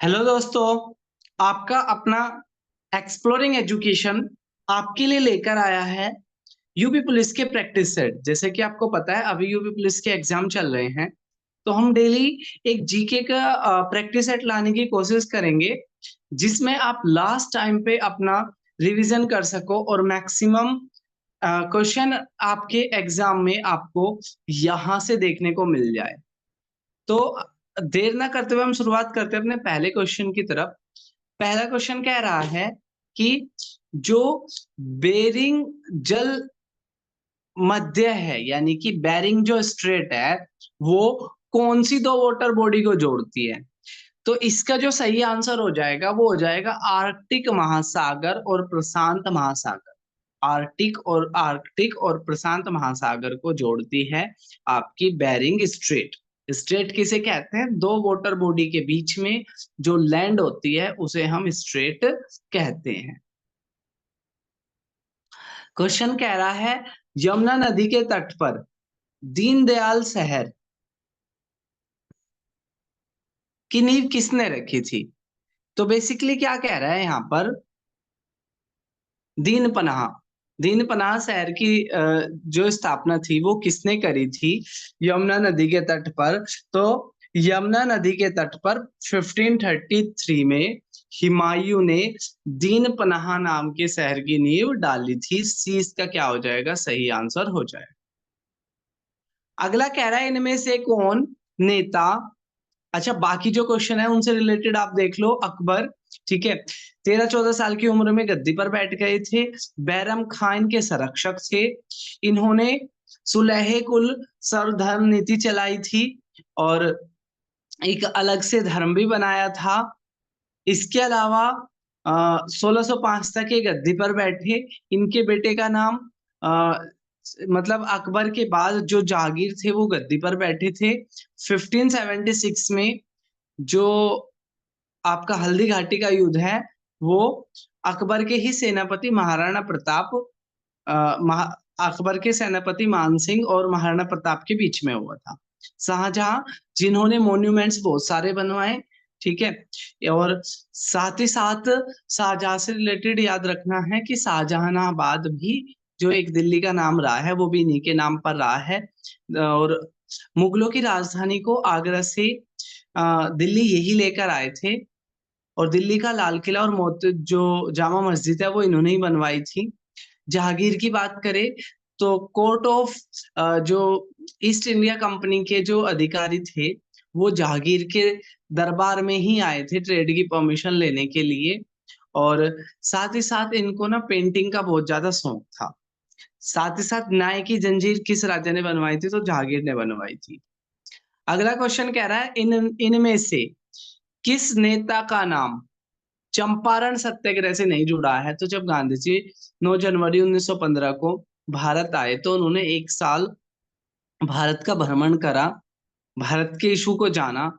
Hello दोस्तों, आपका अपना एक्सप्लोरिंग एजुकेशन आपके लिए लेकर आया है यूपी पुलिस के प्रैक्टिस सेट। जैसे कि आपको पता है अभी यूपी पुलिस के एग्जाम चल रहे हैं, तो हम डेली एक जीके का प्रैक्टिस सेट लाने की कोशिश करेंगे, जिसमें आप लास्ट टाइम पे अपना रिवीजन कर सको और मैक्सिमम क्वेश्चन आपके एग्जाम में आपको यहाँ से देखने को मिल जाए। तो देर ना करते हुए हम शुरुआत करते हैं अपने पहले क्वेश्चन की तरफ। पहला क्वेश्चन कह रहा है कि जो बेरिंग जल मध्य है, यानी कि बेरिंग जो स्ट्रेट है, वो कौन सी दो वाटर बॉडी को जोड़ती है? तो इसका जो सही आंसर हो जाएगा वो हो जाएगा आर्कटिक महासागर और प्रशांत महासागर। आर्कटिक और प्रशांत महासागर को जोड़ती है आपकी बेरिंग स्ट्रेट। स्ट्रेट किसे कहते हैं? दो वाटर बॉडी के बीच में जो लैंड होती है उसे हम स्ट्रेट कहते हैं। क्वेश्चन कह रहा है यमुना नदी के तट पर दीनदयाल शहर की नींव किसने रखी थी? तो बेसिकली क्या कह रहा है यहाँ पर, दीन पनाह दीन पनाह शहर की जो स्थापना थी वो किसने करी थी यमुना नदी के तट पर? तो यमुना नदी के तट पर 1533 में हुमायूं ने दीन पनाह नाम के शहर की नींव डाली थी। सी इसका क्या हो जाएगा? सही आंसर हो जाएगा। अगला कह रहा है इनमें से कौन नेता, अच्छा बाकी जो क्वेश्चन है उनसे रिलेटेड आप देख लो। अकबर, ठीक है, 13-14 साल की उम्र में गद्दी पर बैठ गए थे। बैरम खान इनके संरक्षक थे। इन्होंने सुलह कुल सर्वधर्म नीति चलाई थी और एक अलग से धर्म भी बनाया था। इसके अलावा 1605 तक ये गद्दी पर बैठे। इनके बेटे का नाम मतलब अकबर के बाद जो जहांगीर थे वो गद्दी पर बैठे थे। 1576 में जो आपका हल्दी घाटी का युद्ध है वो अकबर के ही सेनापति महाराणा प्रताप अकबर के सेनापति मान सिंह और महाराणा प्रताप के बीच में हुआ था। शाहजहां, जिन्होंने मॉन्यूमेंट्स बहुत सारे बनवाए, ठीक है, और साथ ही साथ शाहजहां से रिलेटेड याद रखना है कि शाहजहानाबाद भी जो एक दिल्ली का नाम रहा है वो भी इन्हीं के नाम पर रहा है। और मुगलों की राजधानी को आगरा से दिल्ली यही लेकर आए थे। और दिल्ली का लाल किला और मोती जो जामा मस्जिद है वो इन्होंने ही बनवाई थी। जहांगीर की बात करें तो कोर्ट ऑफ जो ईस्ट इंडिया कंपनी के जो अधिकारी थे वो जहांगीर के दरबार में ही आए थे ट्रेड की परमिशन लेने के लिए। और साथ ही साथ इनको ना पेंटिंग का बहुत ज्यादा शौक था। साथ ही साथ न्याय की जंजीर किस राजा ने बनवाई थी? तो जहांगीर ने बनवाई थी। अगला क्वेश्चन कह रहा है इनमें से किस नेता का नाम चंपारण सत्याग्रह से नहीं जुड़ा है? तो जब गांधी जी 9 जनवरी 1915 को भारत आए तो उन्होंने एक साल भारत का भ्रमण करा, भारत के इशू को जाना।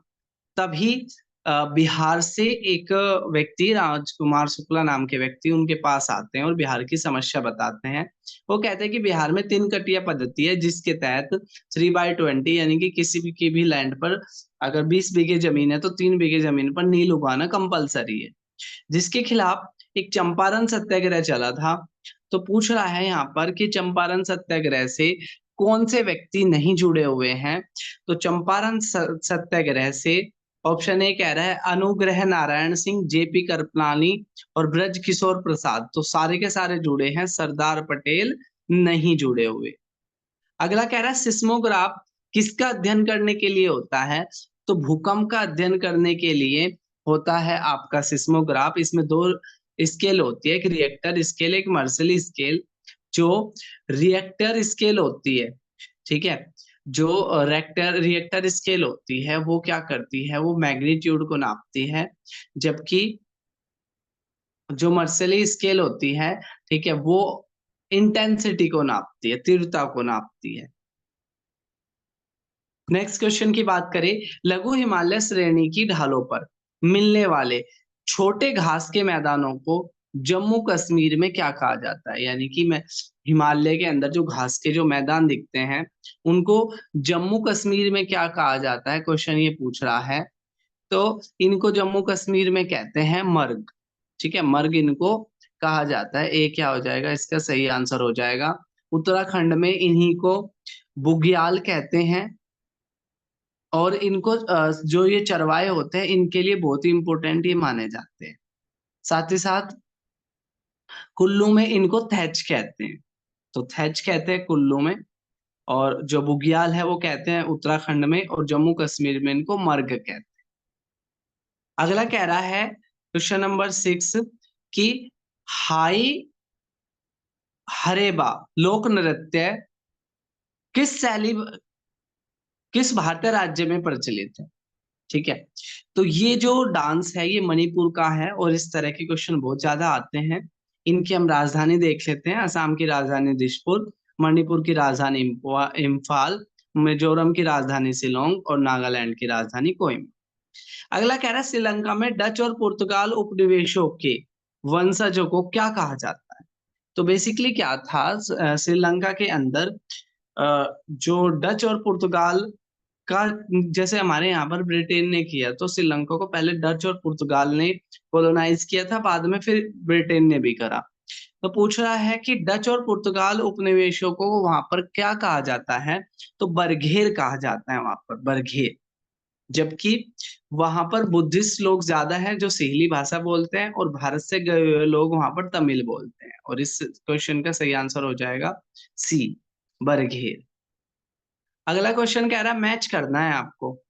तभी बिहार से एक व्यक्ति, राजकुमार शुक्ला नाम के व्यक्ति, उनके पास आते हैं और बिहार की समस्या बताते हैं। वो कहते हैं कि बिहार में 3 कटिया पद्धति है, जिसके तहत 3/20 यानी कि किसी भी की भी लैंड पर अगर 20 बीघे जमीन है तो 3 बीघे जमीन पर नील उगाना कंपलसरी है, जिसके खिलाफ एक चंपारण सत्याग्रह चला था। तो पूछ रहा है यहाँ पर कि चंपारण सत्याग्रह से कौन से व्यक्ति नहीं जुड़े हुए हैं? तो चंपारण सत्याग्रह से ऑप्शन ए कह रहा है अनुग्रह नारायण सिंह, जेपी कृपलानी और ब्रज किशोर प्रसाद। तो सारे के सारे जुड़े हैं, सरदार पटेल नहीं जुड़े हुए। अगला कह रहा है सिस्मोग्राफ किसका अध्ययन करने के लिए होता है? तो भूकंप का अध्ययन करने के लिए होता है आपका सिस्मोग्राफ। इसमें 2 स्केल होती है, एक रिएक्टर स्केल, एक मर्सली स्केल। जो रिएक्टर स्केल होती है, ठीक है, जो रिएक्टर स्केल होती है वो क्या करती है? वो मैग्नीट्यूड को नापती है। जबकि जो मर्सली स्केल होती है, ठीक है, वो इंटेंसिटी को नापती है, तीव्रता को नापती है। नेक्स्ट क्वेश्चन की बात करें, लघु हिमालय श्रेणी की ढालों पर मिलने वाले छोटे घास के मैदानों को जम्मू कश्मीर में क्या कहा जाता है? यानी कि मैं हिमालय के अंदर जो घास के जो मैदान दिखते हैं उनको जम्मू कश्मीर में क्या कहा जाता है? क्वेश्चन ये पूछ रहा है। तो इनको जम्मू कश्मीर में कहते हैं मर्ग। ठीक है, मर्ग इनको कहा जाता है। ए क्या हो जाएगा, इसका सही आंसर हो जाएगा। उत्तराखंड में इन्हीं को बुग्याल कहते हैं। और इनको जो ये चरवाहे होते हैं इनके लिए बहुत ही इंपॉर्टेंट ये माने जाते हैं। साथ ही साथ कुल्लू में इनको थैच कहते हैं। तो थैच कहते हैं कुल्लू में, और जो बुग्याल है वो कहते हैं उत्तराखंड में, और जम्मू कश्मीर में इनको मर्ग कहते हैं। अगला कह रहा है क्वेश्चन नंबर 6 कि हाई हरेबा लोक नृत्य किस शैली किस भारतीय राज्य में प्रचलित है। ठीक है, तो ये जो डांस है ये मणिपुर का है, और इस तरह के क्वेश्चन बहुत ज्यादा आते हैं। इनकी हम राजधानी देख लेते हैं। असम की राजधानी दिसपुर, मणिपुर की राजधानी इम्फाल, मिजोरम की राजधानी शिलोंग और नागालैंड की राजधानी कोहिमा। अगला कह रहा है श्रीलंका में डच और पुर्तगाल उपनिवेशों के वंशजों को क्या कहा जाता है। तो बेसिकली क्या था, श्रीलंका के अंदर जो डच और पुर्तगाल का, जैसे हमारे यहाँ पर ब्रिटेन ने किया, तो श्रीलंका को पहले डच और पुर्तगाल ने कॉलोनाइज किया था, बाद में फिर ब्रिटेन ने भी करा। तो पूछ रहा है कि डच और पुर्तगाल उपनिवेशों को वहां पर क्या कहा जाता है। तो बरघेर कहा जाता है वहां पर, बरघेर। जबकि वहां पर बुद्धिस्ट लोग ज्यादा हैं जो सिंहली भाषा बोलते हैं, और भारत से गए हुए लोग वहां पर तमिल बोलते हैं। और इस क्वेश्चन का सही आंसर हो जाएगा सी, बरघेर। अगला क्वेश्चन कह रहा है मैच करना है आपको।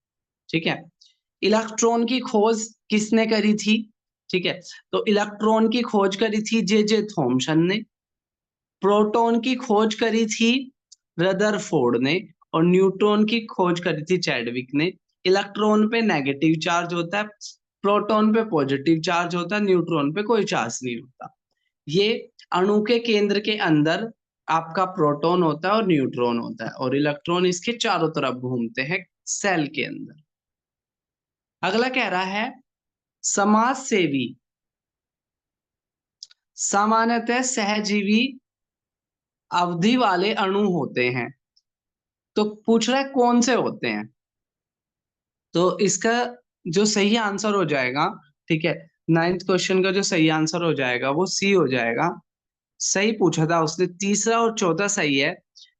ठीक है, इलेक्ट्रॉन की खोज किसने करी थी। ठीक है, तो इलेक्ट्रॉन की खोज करी थी जे जे थॉमसन ने। प्रोटॉन की खोज करी थी रदरफोर्ड ने। और न्यूट्रॉन की खोज करी थी चैडविक ने। इलेक्ट्रॉन पे नेगेटिव चार्ज होता है, प्रोटॉन पे पॉजिटिव चार्ज होता है, न्यूट्रॉन पे कोई चार्ज नहीं होता। ये अणु के केंद्र के अंदर आपका प्रोटॉन होता है और न्यूट्रॉन होता है, और इलेक्ट्रॉन इसके चारों तरफ घूमते हैं सेल के अंदर। अगला कह रहा है समाज सेवी सामान्यतः सहजीवी अवधि वाले अणु होते हैं। तो पूछ रहा है कौन से होते हैं। तो इसका जो सही आंसर हो जाएगा, ठीक है, नाइन्थ क्वेश्चन का जो सही आंसर हो जाएगा वो सी हो जाएगा। सही पूछा था उसने, तीसरा और चौथा सही है।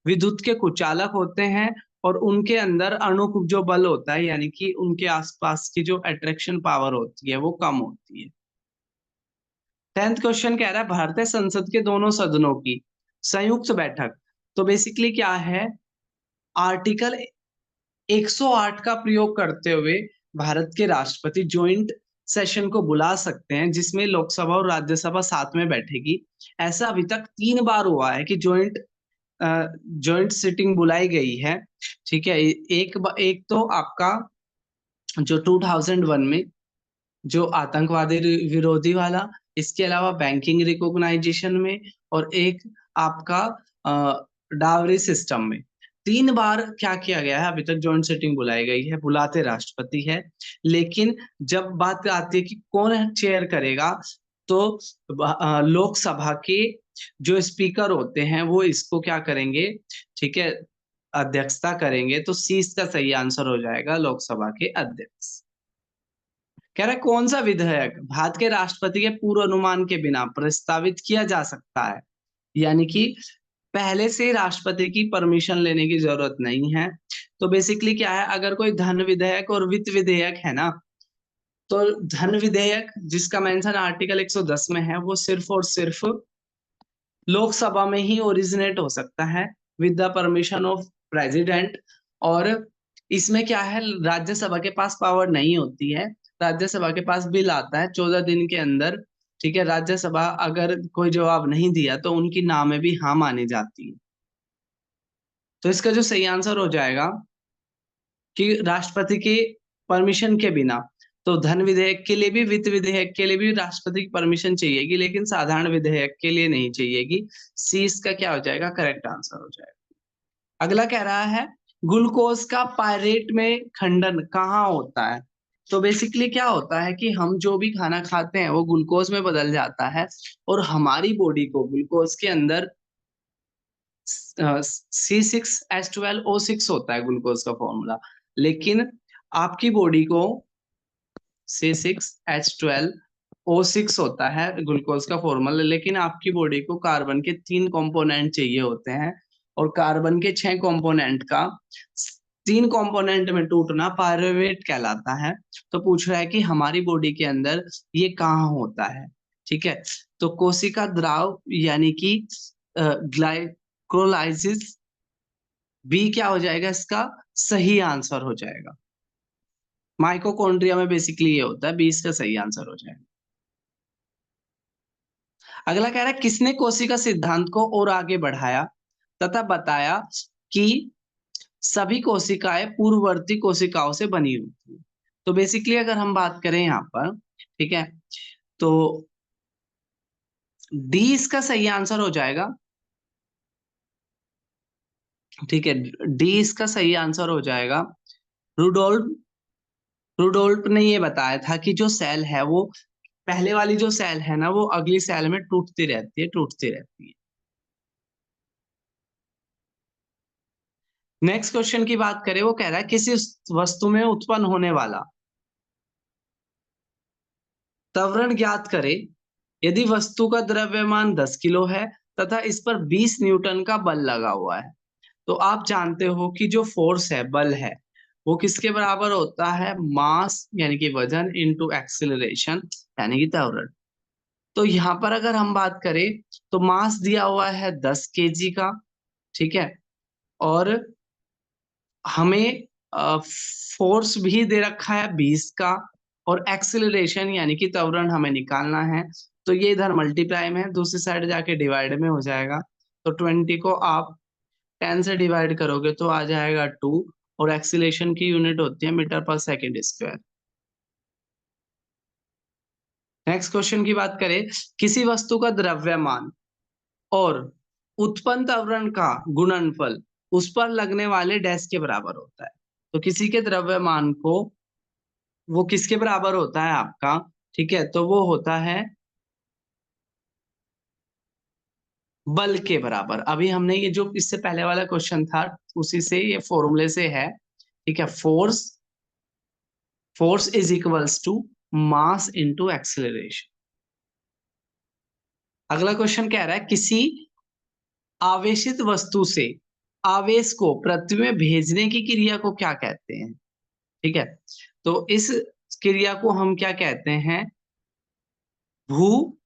विद्युत के कुचालक होते हैं, और उनके अंदर अणु जो बल होता है, यानी कि उनके आसपास की जो अट्रैक्शन पावर होती है वो कम होती है। 10th क्वेश्चन कह रहा है भारतीय संसद के दोनों सदनों की संयुक्त बैठक। तो बेसिकली क्या है, आर्टिकल 108 का प्रयोग करते हुए भारत के राष्ट्रपति ज्वाइंट सेशन को बुला सकते हैं, जिसमें लोकसभा और राज्यसभा साथ में बैठेगी। ऐसा अभी तक 3 बार हुआ है कि ज्वाइंट सिटिंग बुलाई गई है। ठीक है, एक तो आपका जो 2001 में जो आतंकवादी विरोधी वाला, इसके अलावा बैंकिंग रिकॉग्नाइजेशन में, और एक आपका डावरी सिस्टम में। 3 बार क्या किया गया है, अभी तक जॉइंट सिटिंग बुलाई गई है, बुलाते राष्ट्रपति है। लेकिन जब बात आती है कि कौन चेयर करेगा, तो लोकसभा के जो स्पीकर होते हैं वो इसको क्या करेंगे, ठीक है, अध्यक्षता करेंगे। तो सी इसका सही आंसर हो जाएगा, लोकसभा के अध्यक्ष। कह रहा है कौन सा विधेयक भारत के राष्ट्रपति के पूर्व अनुमान के बिना प्रस्तावित किया जा सकता है। यानी कि पहले से राष्ट्रपति की परमिशन लेने की जरूरत नहीं है। तो बेसिकली क्या है, अगर कोई धन विधेयक और वित्त विधेयक है ना, तो धन विधेयक जिसका मेंशन आर्टिकल 110 में है, वो सिर्फ और सिर्फ लोकसभा में ही ओरिजिनेट हो सकता है with the permission of president. और इसमें क्या है, राज्यसभा के पास पावर नहीं होती है। राज्यसभा के पास बिल आता है 14 दिन के अंदर। ठीक है, राज्यसभा अगर कोई जवाब नहीं दिया तो उनकी ना में भी हाँ मानी जाती है। तो इसका जो सही आंसर हो जाएगा कि राष्ट्रपति के परमिशन के बिना। तो धन विधेयक के लिए भी, वित्त विधेयक के लिए भी राष्ट्रपति की परमिशन चाहिएगी, लेकिन साधारण विधेयक के लिए नहीं चाहिएगी। सी इसका क्या हो जाएगा, करेक्ट आंसर हो जाएगा। अगला कह रहा है ग्लूकोज का पायरेट में खंडन कहाँ होता है। तो बेसिकली क्या होता है कि हम जो भी खाना खाते हैं वो ग्लूकोज में बदल जाता है, और हमारी बॉडी को ग्लूकोज के अंदर C6H12O6 होता है ग्लूकोज का फॉर्मूला। लेकिन आपकी बॉडी को C6H12O6 होता है ग्लूकोज का फॉर्मूला, लेकिन आपकी बॉडी को कार्बन के 3 कंपोनेंट चाहिए होते हैं, और कार्बन के 6 कंपोनेंट का 3 कंपोनेंट में टूटना पायरूवेट कहलाता है। तो पूछ रहा है कि हमारी बॉडी के अंदर ये कहाँ होता है, ठीक है। तो कोशिका द्राव यानी कि ग्लाइकोलाइसिस बी क्या हो जाएगा, इसका सही आंसर हो जाएगा। माइटोकॉन्ड्रिया में बेसिकली ये होता है, 20 का सही आंसर हो जाएगा। अगला कह रहा है किसने कोशिका सिद्धांत को और आगे बढ़ाया तथा बताया कि सभी कोशिकाएं पूर्ववर्ती कोशिकाओं से बनी होती है। तो बेसिकली अगर हम बात करें यहाँ पर, ठीक है, तो डी इसका सही आंसर हो जाएगा, ठीक है, डी इसका सही आंसर हो जाएगा। रुडोल्फ रुडोल्फ ने ये बताया था कि जो सेल है वो पहले वाली जो सेल है ना, वो अगली सेल में टूटती रहती है, टूटती रहती है। नेक्स्ट क्वेश्चन की बात करें, वो कह रहा है किसी वस्तु में उत्पन्न होने वाला त्वरण ज्ञात करे यदि वस्तु का द्रव्यमान 10 किलो है तथा इस पर 20 न्यूटन का बल लगा हुआ है। तो आप जानते हो कि जो फोर्स है, बल है, वो किसके बराबर होता है, मास यानी कि वजन इनटू एक्सीलरेशन यानी कि त्वरण। तो यहाँ पर अगर हम बात करें तो मास दिया हुआ है 10 केजी का, ठीक है, और हमें फोर्स भी दे रखा है 20 का, और एक्सीलरेशन यानी कि त्वरण हमें निकालना है। तो ये इधर मल्टीप्लाई में है, दूसरी साइड जाके डिवाइड में हो जाएगा। तो 20 को आप 10 से डिवाइड करोगे तो आ जाएगा 2, और एक्सीलरेशन की यूनिट होती है मीटर पर सेकेंड स्क्वायर। नेक्स्ट क्वेश्चन की बात करें, किसी वस्तु का द्रव्यमान और उत्पन्न त्वरण का गुणनफल उस पर लगने वाले डैश के बराबर होता है। तो किसी के द्रव्यमान को वो किसके बराबर होता है आपका, ठीक है, तो वो होता है बल के बराबर। अभी हमने ये जो इससे पहले वाला क्वेश्चन था उसी से ये फॉर्मूले से है, ठीक है, force force is equals to mass into acceleration. अगला क्वेश्चन कह रहा है किसी आवेशित वस्तु से आवेश को पृथ्वी में भेजने की क्रिया को क्या कहते हैं, ठीक है। तो इस क्रिया को हम क्या कहते हैं, भू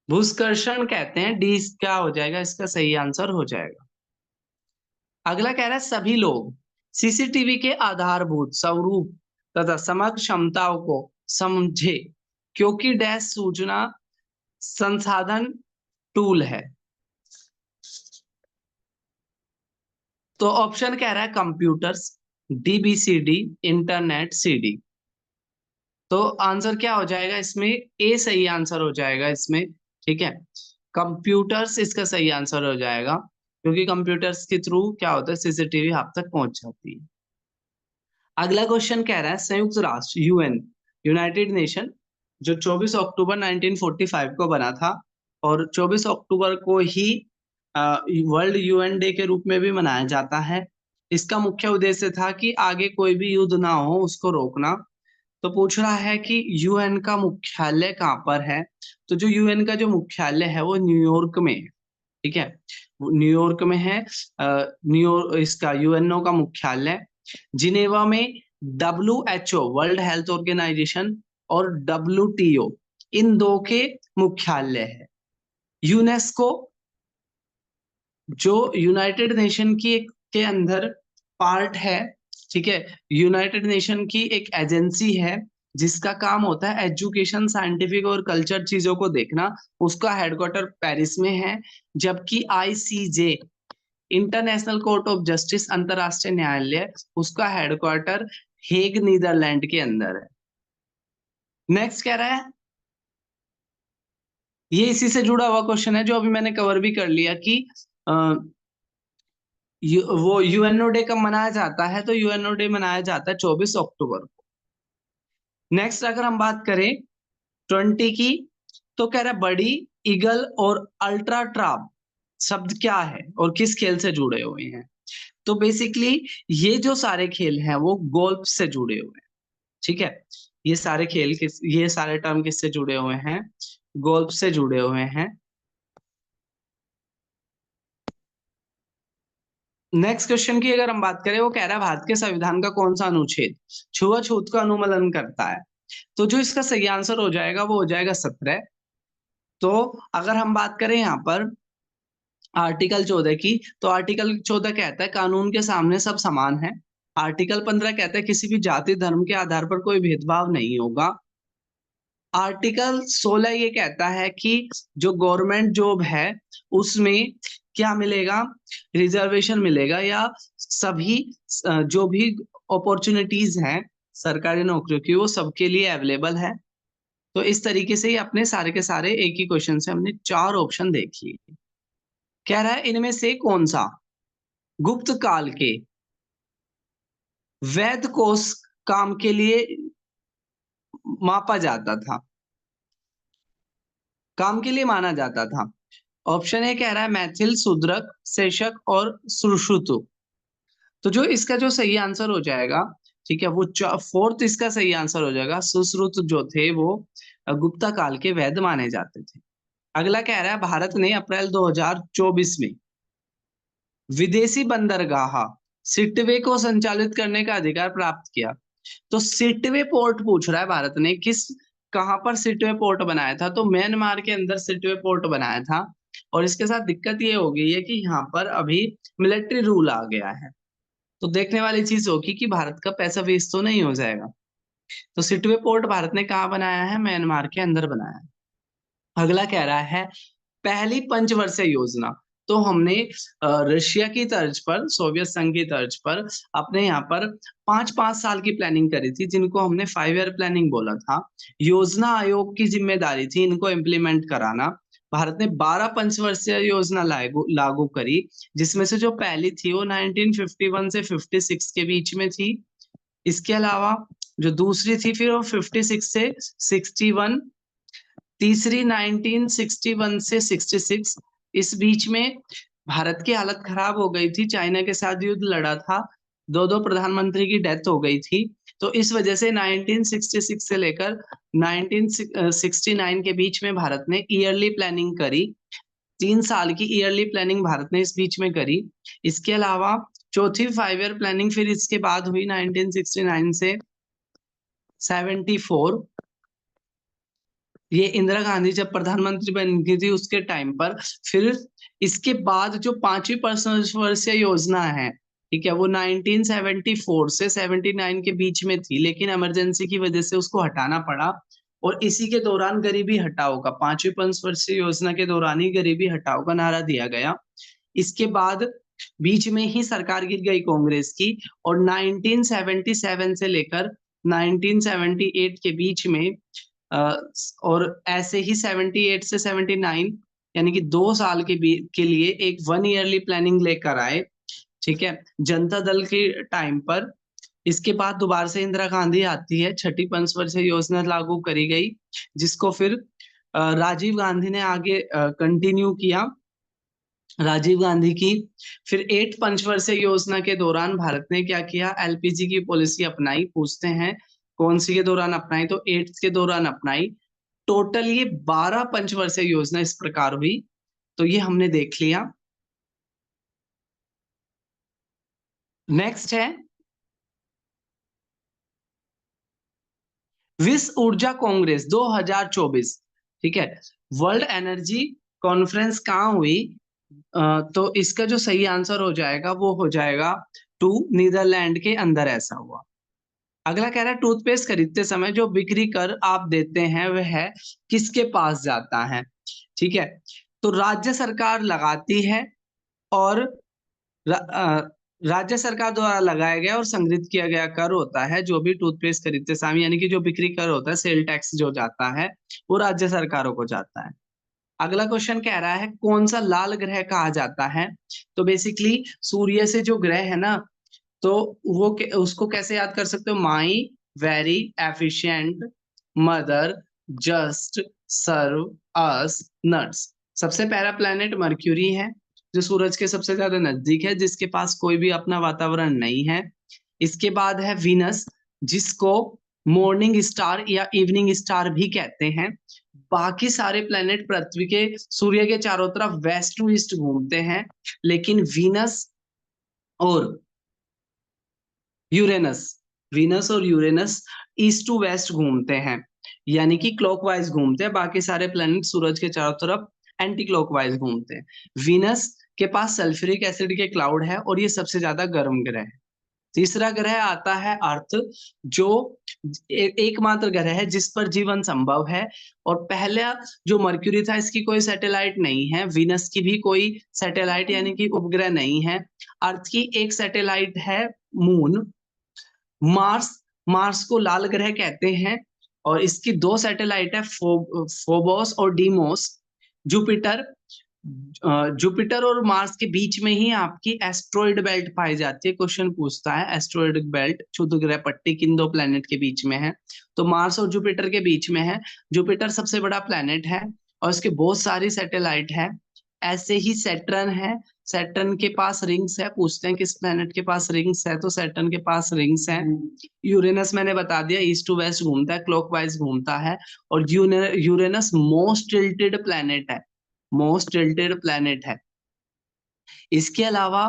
भूस्कर्षण कहते हैं। डी क्या हो जाएगा, इसका सही आंसर हो जाएगा। अगला कह रहा है सभी लोग सीसीटीवी के आधारभूत स्वरूप तथा समग्र क्षमताओं को समझे क्योंकि डैश सूचना संसाधन टूल है। तो ऑप्शन कह रहा है कंप्यूटर्स, डीबीसीडी, इंटरनेट, सीडी। तो आंसर क्या हो जाएगा इसमें, ए सही आंसर हो जाएगा इसमें, ठीक है, कंप्यूटर्स इसका सही आंसर हो जाएगा, क्योंकि कंप्यूटर्स के थ्रू क्या होता है, सीसीटीवी आप तक पहुंच जाती है। अगला क्वेश्चन कह रहा है संयुक्त राष्ट्र यूएन, यूनाइटेड नेशन, जो 24 अक्टूबर 1945 को बना था, और 24 अक्टूबर को ही वर्ल्ड यूएन डे के रूप में भी मनाया जाता है। इसका मुख्य उद्देश्य था कि आगे कोई भी युद्ध ना हो, उसको रोकना। तो पूछ रहा है कि यूएन का मुख्यालय कहाँ पर है। तो जो यूएन का जो मुख्यालय है वो न्यूयॉर्क में है, ठीक है, वो न्यूयॉर्क में है। न्यूयॉर्क इसका यूएनओ का मुख्यालय, जिनेवा में WHO वर्ल्ड हेल्थ ऑर्गेनाइजेशन और WTO इन दो के मुख्यालय है। यूनेस्को जो यूनाइटेड नेशन की के अंदर पार्ट है, ठीक है, यूनाइटेड नेशन की एक एजेंसी है जिसका काम होता है एजुकेशन, साइंटिफिक और कल्चर चीजों को देखना। उसका हेडक्वार्टर पेरिस में है, जबकि ICJ international court of justice, अंतरराष्ट्रीय न्यायालय, उसका हेडक्वार्टर हेग नीदरलैंड के अंदर है। नेक्स्ट कह रहा है, ये इसी से जुड़ा हुआ क्वेश्चन है जो अभी मैंने कवर भी कर लिया कि वो यूएनओ डे कब मनाया जाता है। तो यूएनओ डे मनाया जाता है 24 अक्टूबर को। नेक्स्ट अगर हम बात करें 20 की, तो कह रहा है बड़ी ईगल और अल्ट्रा ट्राप शब्द क्या है और किस खेल से जुड़े हुए हैं। तो बेसिकली ये जो सारे खेल हैं वो गोल्फ से जुड़े हुए हैं, ठीक है। ये सारे खेल किस, ये सारे टर्म किससे जुड़े हुए हैं? गोल्फ से जुड़े हुए हैं। नेक्स्ट क्वेश्चन की अगर हम बात करें, वो कह रहा है भारत के संविधान का कौन सा अनुच्छेद छुआछूत का अनुमूलन करता है? तो जो इसका सही आंसर हो जाएगा वो हो जाएगा 17। तो अगर हम बात करें यहाँ पर आर्टिकल 14 की, तो आर्टिकल 14 कहता है कानून के सामने सब समान है। आर्टिकल 15 कहता है किसी भी जाति धर्म के आधार पर कोई भेदभाव नहीं होगा। आर्टिकल 16 ये कहता है कि जो गवर्नमेंट जॉब है उसमें क्या मिलेगा? रिजर्वेशन मिलेगा, या सभी जो भी अपॉर्चुनिटीज हैं सरकारी नौकरियों की वो सबके लिए अवेलेबल है। तो इस तरीके से ही अपने सारे के सारे एक ही क्वेश्चन से हमने 4 ऑप्शन देख लिए। कह रहा है इनमें से कौन सा गुप्त काल के वैध कोष काम के लिए मापा जाता था, काम के लिए माना जाता था? ऑप्शन ए कह रहा है मैथिल, शूद्रक, शेषक और सुश्रुत। तो जो इसका जो सही आंसर हो जाएगा, ठीक है, वो फोर्थ इसका सही आंसर हो जाएगा। सुश्रुत जो थे वो गुप्ता काल के वैद्य माने जाते थे। अगला कह रहा है भारत ने अप्रैल 2024 में विदेशी बंदरगाह सिटवे को संचालित करने का अधिकार प्राप्त किया। तो सिटवे पोर्ट पूछ रहा है भारत ने किस, कहां पर सिटवे पोर्ट बनाया था? तो म्यांमार के अंदर सिटवे पोर्ट बनाया था। और इसके साथ दिक्कत ये हो गई है कि यहाँ पर अभी मिलिट्री रूल आ गया है। तो देखने वाली चीज होगी कि भारत का पैसा वेस्ट तो नहीं हो जाएगा। तो सिटवे पोर्ट भारत ने कहाँ बनाया है? म्यांमार के अंदर बनाया है। अगला कह रहा है पहली पंचवर्षीय योजना। तो हमने रशिया की तर्ज पर, सोवियत संघ की तर्ज पर अपने यहाँ पर 5-5 साल की प्लानिंग करी थी, जिनको हमने 5 ईयर प्लानिंग बोला था। योजना आयोग की जिम्मेदारी थी इनको इम्प्लीमेंट कराना। भारत ने 12 पंचवर्षीय योजना लागू लागू करी, जिसमें से जो पहली थी वो 1951 से 56 के बीच में थी। इसके अलावा जो दूसरी थी फिर वो 56 से 61, तीसरी 1961 से 66। इस बीच में भारत की हालत खराब हो गई थी, चाइना के साथ युद्ध लड़ा था, दो दो प्रधानमंत्री की डेथ हो गई थी। तो इस वजह से 1966 से लेकर 1969 के बीच में भारत ने ईयरली प्लानिंग करी। 3 साल की ईयरली प्लानिंग भारत ने इस बीच में करी। इसके अलावा चौथी 5 ईयर प्लानिंग फिर इसके बाद हुई 1969 से 74। ये इंदिरा गांधी जब प्रधानमंत्री बन गई थी उसके टाइम पर। फिर इसके बाद जो 5वीं पंचवर्षीय योजना है, ठीक है, वो 1974 से 79 के बीच में थी, लेकिन इमरजेंसी की वजह से उसको हटाना पड़ा। और इसी के दौरान गरीबी हटाओ का, 5वीं पंचवर्षीय योजना के दौरान ही गरीबी हटाओ का नारा दिया गया। इसके बाद बीच में ही सरकार गिर गई कांग्रेस की, और 1977 से लेकर 1978 के बीच में और ऐसे ही 78 से 79, यानी कि 2 साल के लिए एक 1 ईयरली प्लानिंग लेकर आए, ठीक है, जनता दल के टाइम पर। इसके बाद दोबारा से इंदिरा गांधी आती है, छठी पंचवर्षीय योजना लागू करी गई, जिसको फिर राजीव गांधी ने आगे कंटिन्यू किया। राजीव गांधी की फिर 8 पंचवर्षीय योजना के दौरान भारत ने क्या किया? एलपीजी की पॉलिसी अपनाई। पूछते हैं कौन सी के दौरान अपनाई? तो 8 के दौरान अपनाई। टोटल ये 12 पंचवर्षीय योजना इस प्रकार हुई। तो ये हमने देख लिया। नेक्स्ट है विश्व ऊर्जा कांग्रेस 2024, ठीक है, वर्ल्ड एनर्जी कॉन्फ्रेंस कहाँ हुई? तो इसका जो सही आंसर हो जाएगा वो हो जाएगा टू, नीदरलैंड के अंदर ऐसा हुआ। अगला कह रहा है टूथपेस्ट खरीदते समय जो बिक्री कर आप देते हैं वह है किसके पास जाता है? ठीक है, तो राज्य सरकार लगाती है, और रा, अ, राज्य सरकार द्वारा लगाया गया और संग्रहित किया गया कर होता है जो भी टूथपेस्ट खरीदते समय, यानी कि जो बिक्री कर होता है, सेल टैक्स जो जाता है वो राज्य सरकारों को जाता है। अगला क्वेश्चन कह रहा है कौन सा लाल ग्रह कहा जाता है? तो बेसिकली सूर्य से जो ग्रह है ना, तो वो उसको कैसे याद कर सकते हो? माई, वेरी, एफिशिएंट, मदर, जस्ट, सर्व, अस, नट्स। सबसे पहला प्लेनेट मर्क्यूरी है, जो सूरज के सबसे ज्यादा नजदीक है, जिसके पास कोई भी अपना वातावरण नहीं है। इसके बाद है वीनस, जिसको मॉर्निंग स्टार या इवनिंग स्टार भी कहते हैं। बाकी सारे प्लेनेट पृथ्वी के सूर्य के चारों तरफ वेस्ट टू ईस्ट घूमते हैं, लेकिन और यूरेनस वीनस और यूरेनस ईस्ट टू वेस्ट घूमते हैं, यानी कि क्लॉकवाइज घूमते हैं। बाकी सारे प्लैनेट सूरज के चारों तरफ एंटी क्लॉकवाइज घूमते हैं। वीनस के पास सल्फ्यूरिक एसिड के क्लाउड है और ये सबसे ज्यादा गर्म ग्रह है। तीसरा ग्रह आता है अर्थ, जो एकमात्र ग्रह है जिस पर जीवन संभव है। और पहला जो मर्क्यूरी था, इसकी कोई सैटेलाइट नहीं है। वीनस की भी कोई सैटेलाइट यानी कि उपग्रह नहीं है। अर्थ की एक सैटेलाइट है मून। मार्स मार्स को लाल ग्रह कहते हैं और इसकी दो सैटेलाइट है, फोबोस और डीमोस। जुपिटर जुपिटर और मार्स के बीच में ही आपकी एस्ट्रॉइड बेल्ट पाई जाती है। क्वेश्चन पूछता है एस्ट्रॉइड बेल्ट क्षुद्र ग्रह पट्टी किन दो प्लेनेट के बीच में है, तो मार्स और जुपिटर के बीच में है। जुपिटर सबसे बड़ा प्लेनेट है और इसके बहुत सारी सैटेलाइट है। ऐसे ही सैटर्न है, सैटर्न के पास रिंग्स है। पूछते हैं किस प्लेनेट के पास रिंग्स है, तो सैटर्न के पास रिंग्स है। यूरेनस मैंने बता दिया, ईस्ट टू वेस्ट घूमता है, क्लॉकवाइज घूमता है। और यूरेनस मोस्ट टिल्टेड प्लेनेट है, मोस्ट टिल्टेड प्लेनेट है। इसके अलावा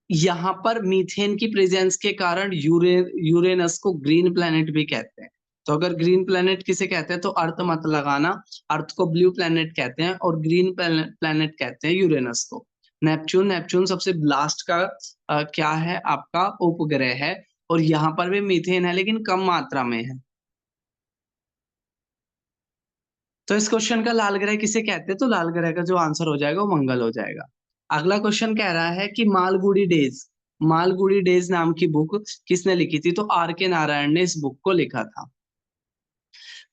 यहाँ पर मीथेन की प्रेजेंस के कारण यूरेनस को ग्रीन प्लेनेट भी कहते हैं। तो अगर ग्रीन प्लेनेट किसे कहते हैं तो अर्थ मत लगाना, अर्थ को ब्लू प्लेनेट कहते हैं और ग्रीन प्लेनेट कहते हैं यूरेनस को। नेपच्यून सबसे लास्ट का क्या है आपका उपग्रह है, और यहाँ पर भी मीथेन है लेकिन कम मात्रा में है। तो इस क्वेश्चन का लाल ग्रह किसे कहते हैं, तो लाल ग्रह का जो आंसर हो जाएगा वो मंगल हो जाएगा। अगला क्वेश्चन कह रहा है कि मालगुडी डेज नाम की बुक किसने लिखी थी, तो आर के नारायण ने इस बुक को लिखा था।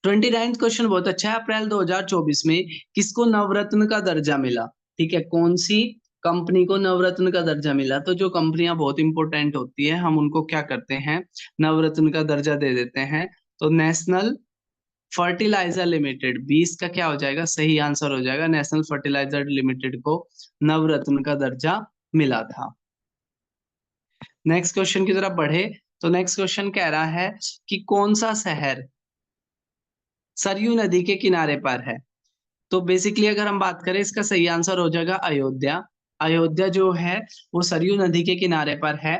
29वां क्वेश्चन बहुत अच्छा है। अप्रैल 2024 में किसको नवरत्न का दर्जा मिला, ठीक है, कौन सी कंपनी को नवरत्न का दर्जा मिला। तो जो कंपनियां बहुत इंपॉर्टेंट होती है हम उनको क्या करते हैं, नवरत्न का दर्जा दे देते हैं। तो नेशनल फर्टिलाइजर लिमिटेड, 20 का क्या हो जाएगा, सही आंसर हो जाएगा। नेशनल फर्टिलाइजर लिमिटेड को नवरत्न का दर्जा मिला था। नेक्स्ट क्वेश्चन की तरफ बढ़े, तो नेक्स्ट क्वेश्चन कह रहा है कि कौन सा शहर सरयू नदी के किनारे पर है। तो बेसिकली अगर हम बात करें, इसका सही आंसर हो जाएगा अयोध्या। अयोध्या जो है वो सरयू नदी के किनारे पर है।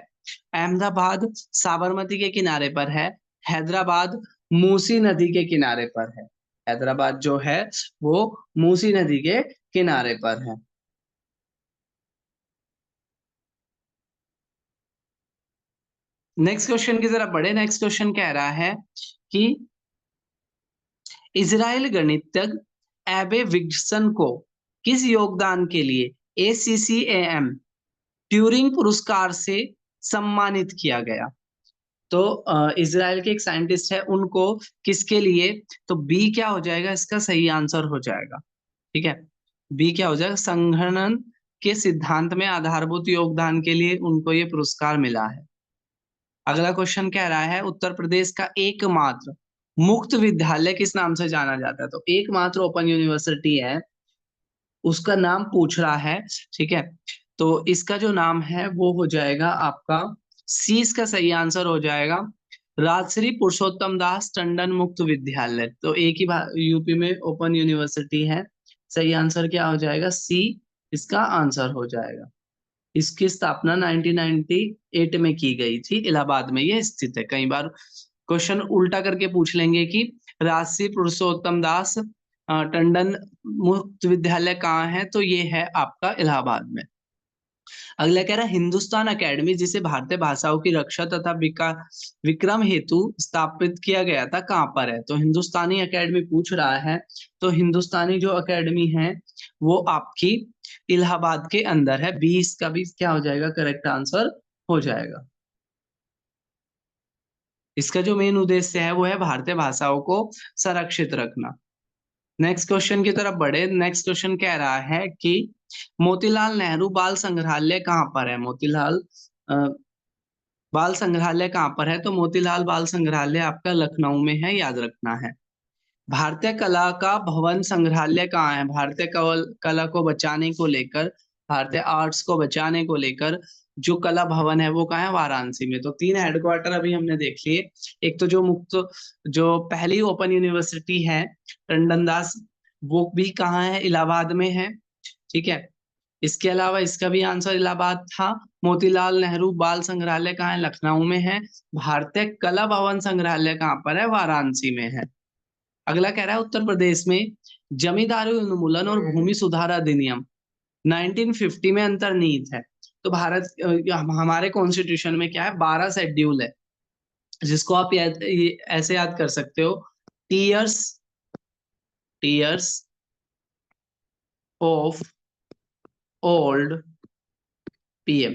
अहमदाबाद साबरमती के किनारे पर है। हैदराबाद मूसी नदी के किनारे पर है। हैदराबाद जो है वो मूसी नदी के किनारे पर है। नेक्स्ट क्वेश्चन की तरफ बढ़े। नेक्स्ट क्वेश्चन कह रहा है कि इजराइल गणितज्ञ एबे विग्सन को किस योगदान के लिए ACCAM ट्यूरिंग पुरस्कार से सम्मानित किया गया। तो इजराइल के एक साइंटिस्ट है, उनको किसके लिए, तो बी क्या हो जाएगा, इसका सही आंसर हो जाएगा, ठीक है। बी क्या हो जाएगा, संगणन के सिद्धांत में आधारभूत योगदान के लिए उनको ये पुरस्कार मिला है। अगला क्वेश्चन कह रहा है उत्तर प्रदेश का एकमात्र मुक्त विद्यालय किस नाम से जाना जाता है। तो एकमात्र ओपन यूनिवर्सिटी है, उसका नाम पूछ रहा है, ठीक है। तो इसका जो नाम है वो हो जाएगा आपका सी, इसका सही आंसर हो जाएगा राजश्री पुरुषोत्तम दास टंडन मुक्त विद्यालय। तो एक ही यूपी में ओपन यूनिवर्सिटी है। सही आंसर क्या हो जाएगा, सी इसका आंसर हो जाएगा। इसकी स्थापना 1998 में की गई थी, इलाहाबाद में ये स्थित है। कई बार क्वेश्चन उल्टा करके पूछ लेंगे कि राजश्री पुरुषोत्तम दास टंडन मुक्त विद्यालय कहाँ है, तो ये है आपका इलाहाबाद में। अगला कह रहा है हिंदुस्तान अकेडमी, जिसे भारतीय भाषाओं की रक्षा तथा विक्रम हेतु स्थापित किया गया था, कहाँ पर है। तो हिंदुस्तानी अकेडमी पूछ रहा है, तो हिंदुस्तानी जो अकेडमी है वो आपकी इलाहाबाद के अंदर है। 20 का भी क्या हो जाएगा, करेक्ट आंसर हो जाएगा। इसका जो मेन उद्देश्य है वो है भारतीय भाषाओं को संरक्षित रखना। नेक्स्ट क्वेश्चन की तरफ बढ़े। नेक्स्ट क्वेश्चन कह रहा है कि मोतीलाल नेहरू बाल संग्रहालय कहाँ पर है। मोतीलाल बाल संग्रहालय कहाँ पर है, तो मोतीलाल बाल संग्रहालय आपका लखनऊ में है, याद रखना है। भारतीय कला का भवन संग्रहालय कहाँ है। भारतीय कला को बचाने को लेकर भारतीय आर्ट्स को बचाने को लेकर जो कला भवन है वो कहाँ है, वाराणसी में। तो 3 हेडक्वार्टर अभी हमने देख लिए। एक तो जो पहली ओपन यूनिवर्सिटी है टंडन दास, वो भी कहाँ है, इलाहाबाद में है। ठीक है, इसके अलावा इसका भी आंसर इलाहाबाद था। मोतीलाल नेहरू बाल संग्रहालय कहाँ है, लखनऊ में है। भारतीय कला भवन संग्रहालय कहाँ पर है, वाराणसी में है। अगला कह रहा है उत्तर प्रदेश में जमींदारी उन्मूलन और भूमि सुधार अधिनियम 1950 में अंतर्निहित है। तो हमारे कॉन्स्टिट्यूशन में क्या है, 12 शेड्यूल है, जिसको आप ऐसे याद कर सकते हो, tears tears of old PM,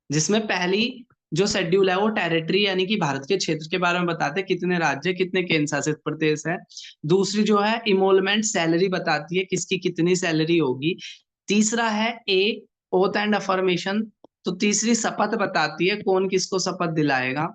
जिसमें पहली जो शेड्यूल है वो टेरिटरी यानी कि भारत के क्षेत्र के बारे में बताते हैं, कितने राज्य कितने केंद्र शासित प्रदेश है। दूसरी जो है इमोलमेंट, सैलरी बताती है किसकी कितनी सैलरी होगी। तीसरा है ए ओथ एंड अफर्मेशन, तो तीसरी शपथ बताती है कौन किसको शपथ दिलाएगा।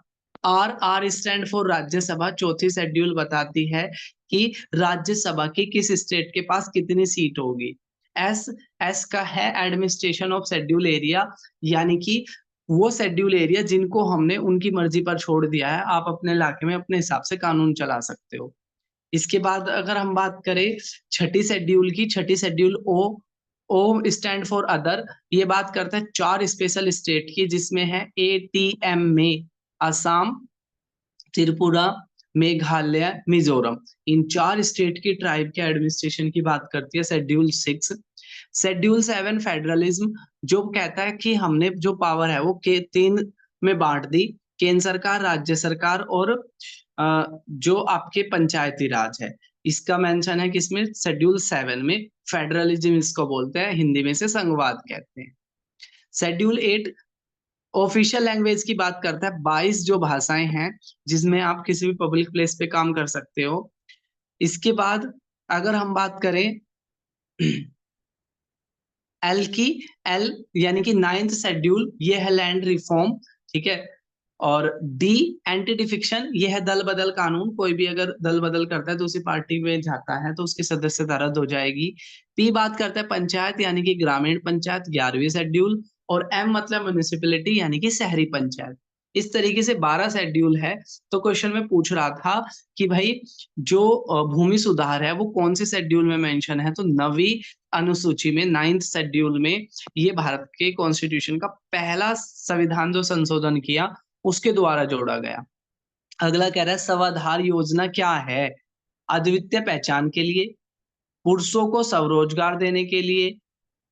R R stand for Rajya Sabha, चौथी शेड्यूल बताती है कि राज्यसभा की किस स्टेट के पास कितनी सीट होगी। एस एस का है एडमिनिस्ट्रेशन ऑफ शेड्यूल एरिया, यानी कि वो शेड्यूल एरिया जिनको हमने उनकी मर्जी पर छोड़ दिया है, आप अपने इलाके में अपने हिसाब से कानून चला सकते हो। इसके बाद अगर हम बात करें छठी शेड्यूल की, छठी schedule O O stand for other, ये बात करता है 4 स्पेशल स्टेट की, जिसमें है एटीएम में असम, त्रिपुरा, मेघालय, मिजोरम। इन 4 स्टेट की ट्राइब के एडमिनिस्ट्रेशन की बात करती है शेड्यूल 6। शेड्यूल 7 फेडरलिज्म, जो कहता है कि हमने जो पावर है वो के 3 में बांट दी, केंद्र सरकार, राज्य सरकार और जो आपके पंचायती राज है। इसका मेंशन है किसमें, शेड्यूल 7 में। फेडरलिज्म इसको बोलते हैं, हिंदी में से संघवाद कहते हैं। शेड्यूल 8 ऑफिशियल लैंग्वेज की बात करता है, 22 जो भाषाएं हैं जिसमें आप किसी भी पब्लिक प्लेस पे काम कर सकते हो। इसके बाद अगर हम बात करें एल की, एल यानी कि 9th शेड्यूल, ये है लैंड रिफॉर्म। ठीक है, और डी एंटी डिफिक्शन, ये है दल बदल कानून, कोई भी अगर दल बदल करता है तो उसी पार्टी में जाता है तो उसकी सदस्यता रद्द हो जाएगी। पी बात करता है पंचायत यानी कि ग्रामीण पंचायत, 11वीं शेड्यूल। और एम मतलब म्युनिसिपैलिटी यानी कि शहरी पंचायत। इस तरीके से 12 शेड्यूल है। तो क्वेश्चन में पूछ रहा था कि भाई जो भूमि सुधार है वो कौन से शेड्यूल में मेंशन है, तो 9वीं अनुसूची में 9th शेड्यूल में ये भारत के कॉन्स्टिट्यूशन का पहला संविधान जो संशोधन किया उसके द्वारा जोड़ा गया। अगला कह रहा है स्वाधार योजना क्या है, अद्वितीय पहचान के लिए, पुरुषों को स्वरोजगार देने के लिए,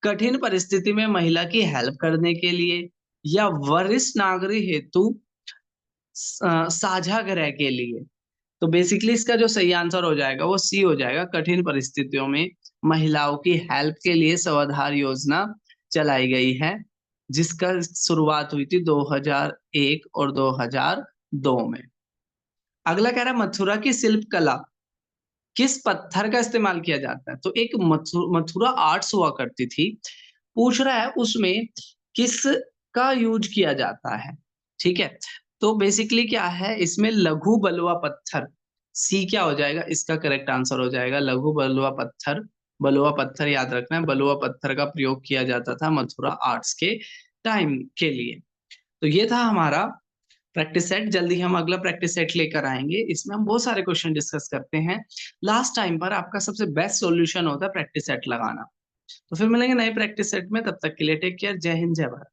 कठिन परिस्थिति में महिला की हेल्प करने के लिए, या वरिष्ठ नागरिक हेतु साझा गृह के लिए। तो बेसिकली इसका जो सही आंसर हो जाएगा वो सी हो जाएगा, कठिन परिस्थितियों में महिलाओं की हेल्प के लिए स्वाधार योजना चलाई गई है, जिसका शुरुआत हुई थी 2001 और 2002 में। अगला कह रहा है मथुरा की शिल्प कला किस पत्थर का इस्तेमाल किया जाता है, तो एक मथुरा आर्ट्स हुआ करती थी, पूछ रहा है उसमें किस का यूज किया जाता है। ठीक है, तो बेसिकली क्या है इसमें, लघु बलुआ पत्थर, सी क्या हो जाएगा, इसका करेक्ट आंसर हो जाएगा लघु बलुआ पत्थर। बलुआ पत्थर याद रखना है, बलुआ पत्थर का प्रयोग किया जाता था मथुरा आर्ट्स के टाइम के लिए। तो ये था हमारा प्रैक्टिस सेट। जल्दी हम अगला प्रैक्टिस सेट लेकर आएंगे, इसमें हम बहुत सारे क्वेश्चन डिस्कस करते हैं। लास्ट टाइम पर आपका सबसे बेस्ट सॉल्यूशन होता है प्रैक्टिस सेट लगाना। तो फिर मिलेंगे नए प्रैक्टिस सेट में, तब तक के लिए टेक केयर, जय हिंद जय भारत।